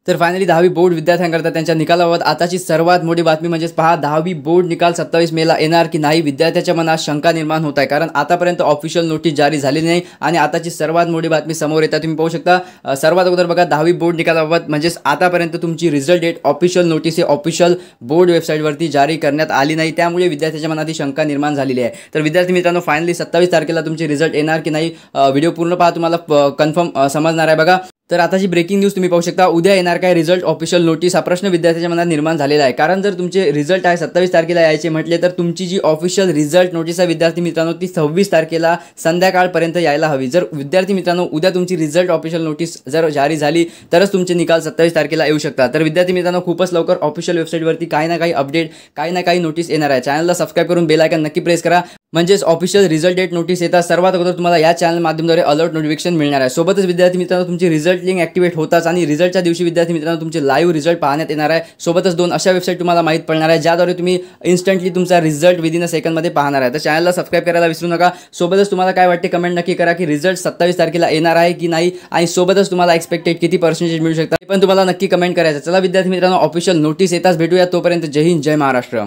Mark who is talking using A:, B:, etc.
A: तर फायनली 10वी बोर्ड विद्यार्थ्यांकरता त्यांच्या निकालाबाबत आताची सर्वात मोठी बातमी म्हणजेच पहा 10वी बोर्ड निकाल 27 मेला येणार की नाही. विद्यार्थ्याच्या मनात शंका निर्माण होत आहे, कारण आतापर्यंत ऑफिशियल नोटीस जारी झालेली नाही आणि आताची सर्वात मोठी बातमी समोर येतात. तुम्ही पाहू शकता सर्वात अगोदर बघा 10वी बोर्ड निकालाबाबत म्हणजेच आतापर्यंत तुमची रिझल्ट डेट ऑफिशियल नोटीस हे ऑफिशियल बोर्ड वेबसाईटवरती जारी करण्यात आली नाही, त्यामुळे विद्यार्थ्याच्या मनात ही शंका निर्माण झालेली आहे. तर विद्यार्थी मित्रांनो फायनली 27 तारखेला तुमचे रिझल्ट येणार की नाही, व्हिडिओ पूर्ण पहा, तुम्हाला कन्फर्म समजणार आहे. बघा तर आताची ब्रेकिंग न्यूज तुम्ही पाहू शकता, उद्या येणार काय रिझल्ट ऑफिशियल नोटीस, हा प्रश्न विद्यार्थ्याच्या मनात निर्माण झालेला आहे. कारण जर तुमचे रिझल्ट आहे 27 तारखेला यायचे म्हटले तर तुमची जी ऑफिशियल रिझल्ट नोटीस आहे विद्यार्थी मित्रांनो ती 26 तारखेला संध्याकाळपर्यंत यायला हवी. जर विद्यार्थी मित्रांनो उद्या तुमची रिझल्ट ऑफिशियल नोटीस जर जारी झाली तरच तुमचे निकाल 27 तारखेला येऊ शकतात. तर विद्यार्थी मित्रांनो खूपच लवकर ऑफिशियल वेबसाईटवरती काही ना काही अपडेट, काही ना काही नोटीस येणार आहे. चॅनलला सबस्क्राईब करून बेल आयकॉन नक्की प्रेस करा, म्हणजेच ऑफिशियल रिझल्ट डेट नोटीस येतात सर्वात अगोदर तुम्हाला या चॅनल माध्यमाद्वारे अलर्ट नोटिफिकेशन मिळणार आहे. सोबतच विद्यार्थी मित्रांनो तुमची रिझल्ट लिंक ॲक्टिवेट होताच आणि रिझल्टच्या दिवशी विद्यार्थी मित्रांनो तुमचे लाईव्ह रिझल्ट पाहण्यात येणार आहे. सोबतच 2 अशा वेबसाईट तुम्हाला माहीत पडणार आहे ज्याद्वारे तुम्ही इन्स्टंटली तुमचा रिझल्ट विदिन अ सेकंडमध्ये पाहणार आहे. तर चॅनलला सबस्क्राईब करायला विसरू नका. सोबतच तुम्हाला काय वाटते कमेंट नक्की करा की रिझल्ट 27 तारखेला येणार आहे की नाही, आणि सोबतच तुम्हाला एक्सपेक्टेड किती पर्सेंटेज मिळू शकतात हे पण तुम्हाला नक्की कमेंट करायचं. चला विद्यार्थी मित्रांनो ऑफिशियल नोटीस येताच भेटूया. तोपर्यंत जय हिंद, जय महाराष्ट्र.